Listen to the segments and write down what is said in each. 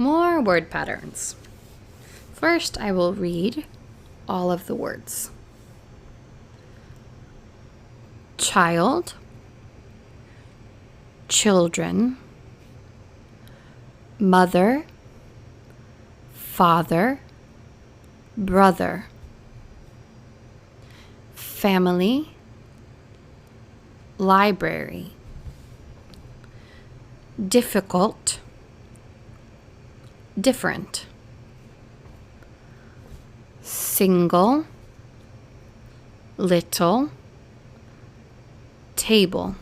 more word patterns. First, I will read all of the words. Child, children, mother, father, brother, family, library, difficult, different, single, little, table,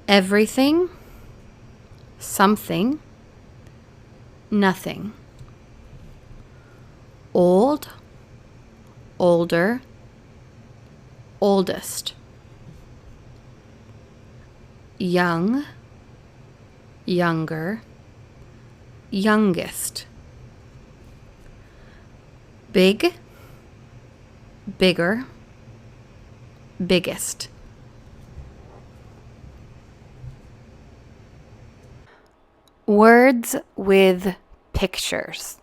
everything, something, nothing, old, older, oldest, young, younger, youngest, big, bigger, biggest. Words with pictures.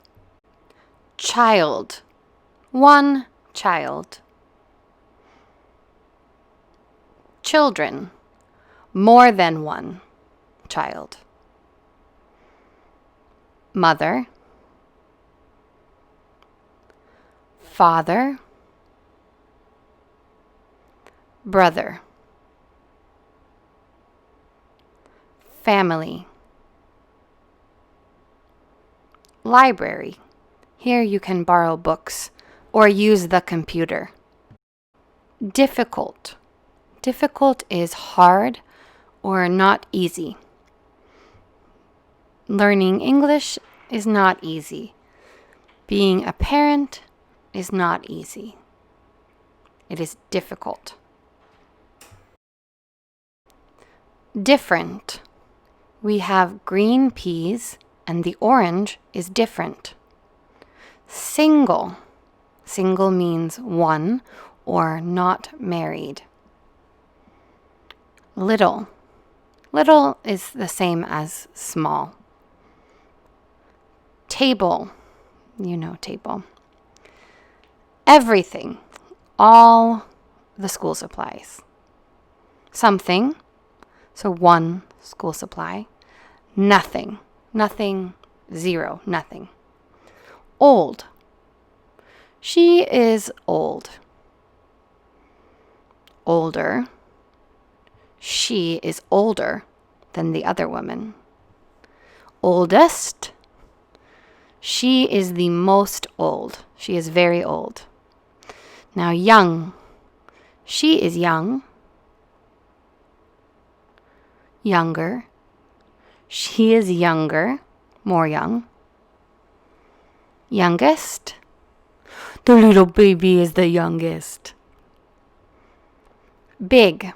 Child, one child. Children, more than one child. Mother, father, brother, family, library. Here you can borrow books or use the computer. Difficult. Difficult is hard or not easy. Learning English is not easy. Being a parent is not easy. It is difficult. Different. We have green peas and the orange is different. Single. Single means one or not married. Little. Little is the same as small. Table. You know table. Everything. All the school supplies. Something. So one school supply. Nothing. Nothing. Zero. Nothing. Old. She is old. Older. She is older than the other woman. Oldest. She is the most old. She is very old. Now young. She is young. Younger. She is younger. More young. Youngest. The little baby is the youngest. Big.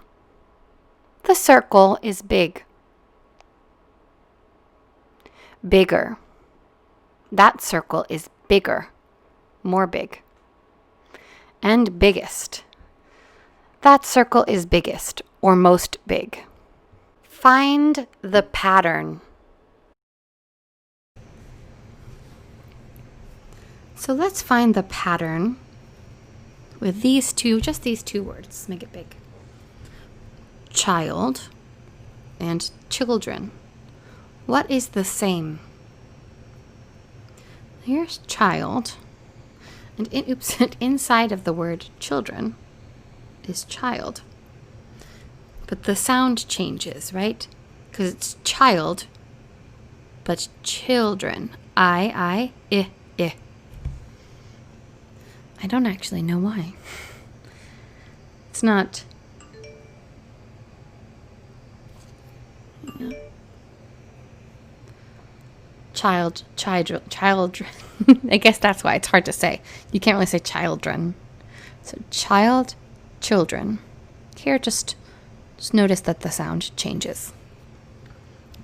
The circle is big. Bigger. That circle is bigger. More big. And biggest. That circle is biggest or most big. Find the pattern. So let's find the pattern with these two, just these two words. Make it big. Child and children. What is the same? Here's child, and inside of the word children is child. But the sound changes, right? Because it's child, but children. I, I don't actually know why. It's not. Child. I guess that's why it's hard to say. You can't really say children. So child, children. Here, just notice that the sound changes.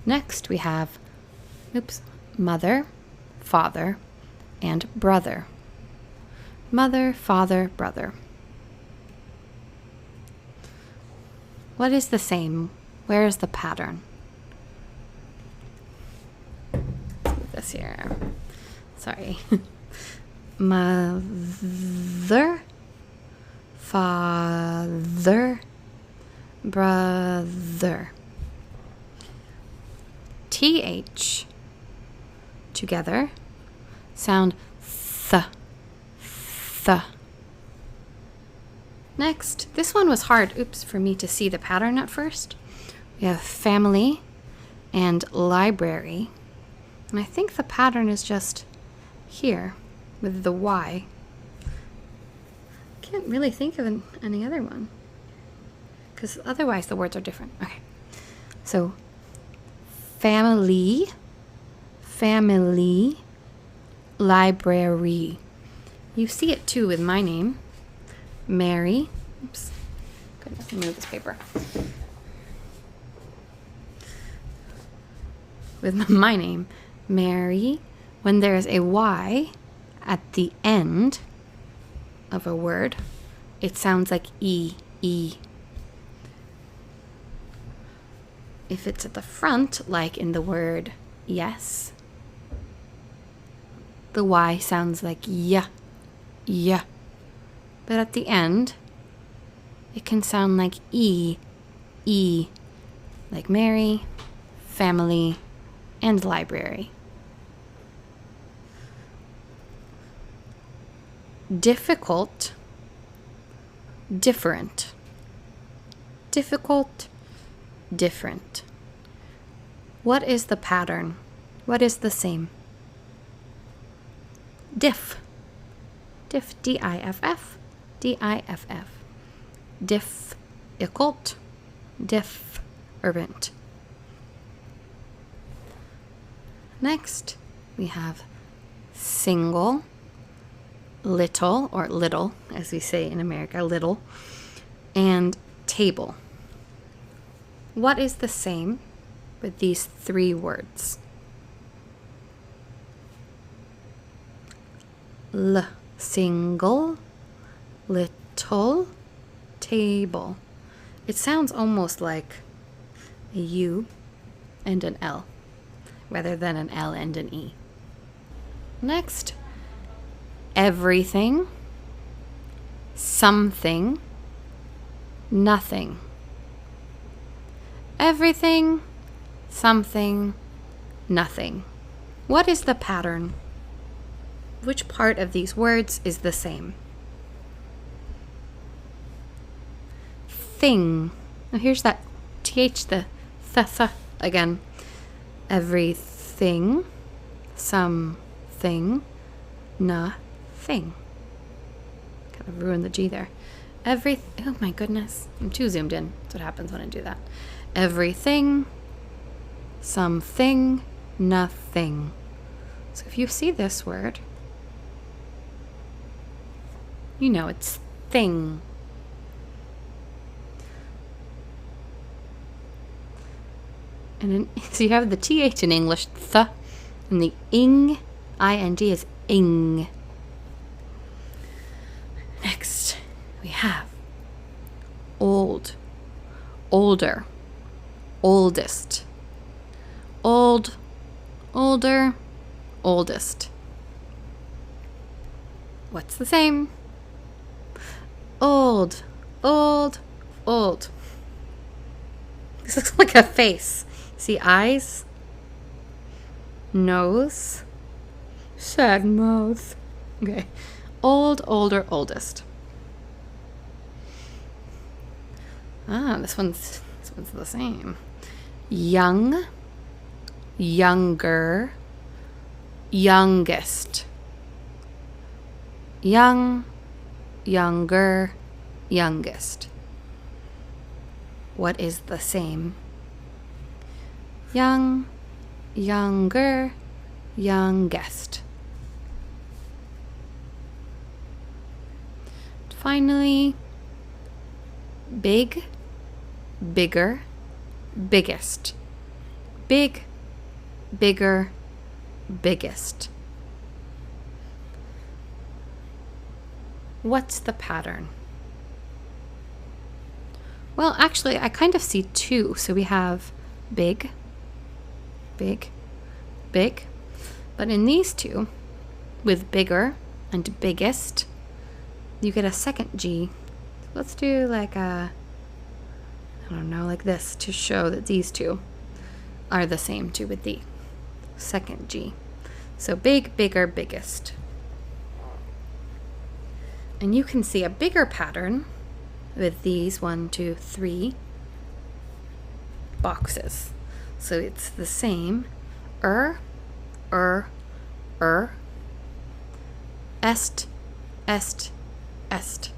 Next, we have, mother, father, and brother. Mother, father, brother. What is the same? Where is the pattern? this here. Sorry. Mother, father, brother. TH together sound th, th. Next, this one was hard, for me to see the pattern at first. We have family and library. And I think the pattern is just here with the Y. Can't really think of any other one, because otherwise the words are different. Okay, so family, family, library. You see it too with my name, Mary. Oops, goodness, move this paper. With my name, Mary, when there's a Y at the end of a word, it sounds like E, E. If it's at the front, like in the word yes, the Y sounds like yeah, yeah. But at the end, it can sound like E, E, like Mary, family, and library. Difficult, different. Difficult, different. What is the pattern? What is the same? Diff. Diff, D-I-F-F, D-I-F-F. Difficult, different. Next, we have single, little, or little, as we say in America, little, and table. What is the same with these three words? Single, little, table. It sounds almost like a U and an L, rather than an L and an E. Next, everything, something, nothing. Everything, something, nothing. What is the pattern? Which part of these words is the same? Thing. Now here's that TH, the th again. Everything, something, nothing. Kind of ruined the G there. Oh my goodness. I'm too zoomed in. That's what happens when I do that. Everything, something, nothing. So if you see this word, you know it's thing. And so you have the TH in English, th, and the ing, I-N-G is ing. Next, we have old, older, oldest, old, older, oldest. What's the same? Old, old, old. This looks like a face. See eyes, nose, sad mouth. Okay. Old, older, oldest. This one's the same. Young, younger, youngest. Young, younger, youngest. What is the same? Young, younger, youngest. Finally, big, bigger, biggest. Big, bigger, biggest. What's the pattern? Well, actually, I kind of see two. So we have big, big, big, But in these two, with bigger and biggest, you get a second G. Let's do like I don't know, like this to show that these two are the same too with the second G. So big, bigger, biggest. And you can see a bigger pattern with these 1, 2, 3 boxes. So it's the same. Est, est, est.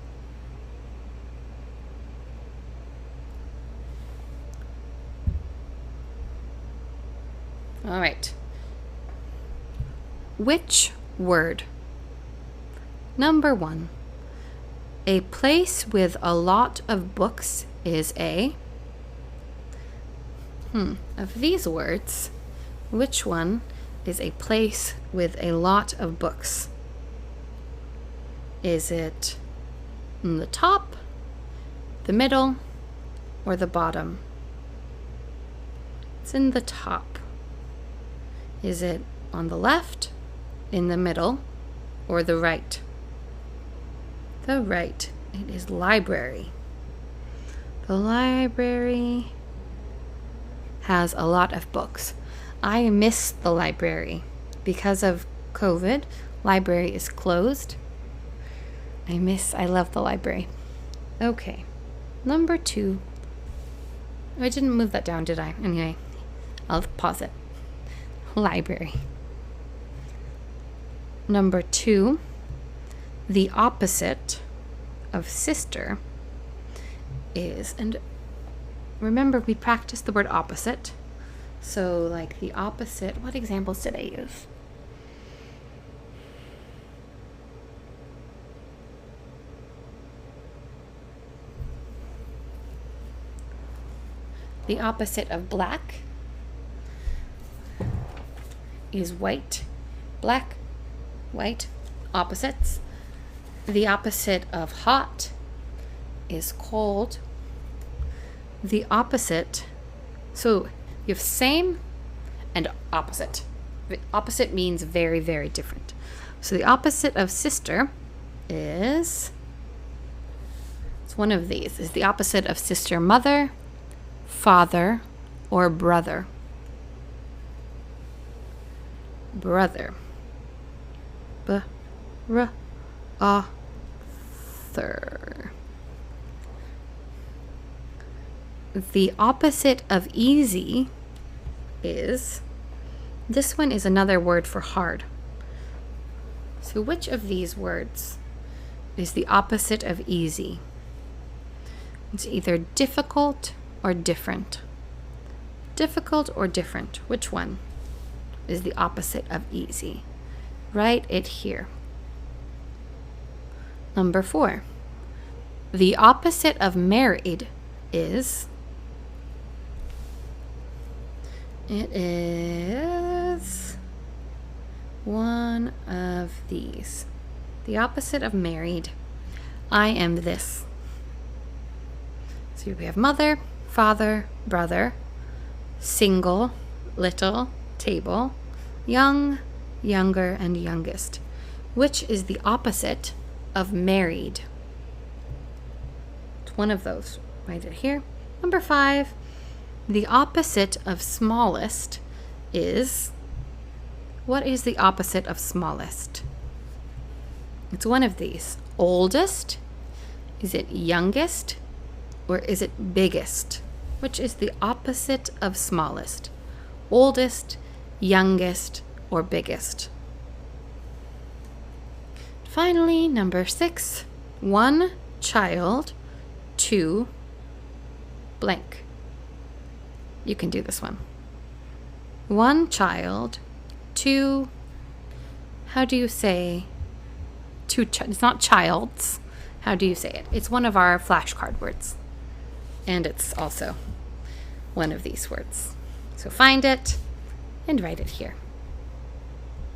All right. Which word? Number 1. A place with a lot of books is a... Of these words, which one is a place with a lot of books? Is it in the top, the middle, or the bottom? It's in the top. Is it on the left, in the middle, or the right? The right. It is library. The library has a lot of books. I miss the library. Because of COVID, library is closed. I love the library. Okay. Number 2. I didn't move that down, did I? Anyway, I'll pause it. Library. Number 2. The opposite of sister is, and remember we practiced the word opposite. So like the opposite, what examples did I use? The opposite of black is white. Black, white, opposites. The opposite of hot is cold. The opposite, so you have same and opposite. The opposite means very, very different. So the opposite of sister is, it's one of these, is the opposite of sister, mother, father, or brother. Brother. Author. The opposite of easy is, this one is another word for hard. So which of these words is the opposite of easy? It's either difficult or different. Difficult or different. Which one is the opposite of easy? Write it here. Number 4. The opposite of married is, it is one of these. The opposite of married, I am this. So we have mother, father, brother, single, little, table, young, younger, and youngest. Which is the opposite of married? It's one of those. Write it here. Number 5. The opposite of smallest is, what is the opposite of smallest? It's one of these. Oldest? Is it youngest? Or is it biggest? Which is the opposite of smallest? Oldest, youngest, or biggest? Finally, number 6. 1 child, 2 blank. You can do this one. 1 child, 2, how do you say, it's not childs. How do you say it? It's one of our flashcard words. And it's also one of these words. So find it and write it here.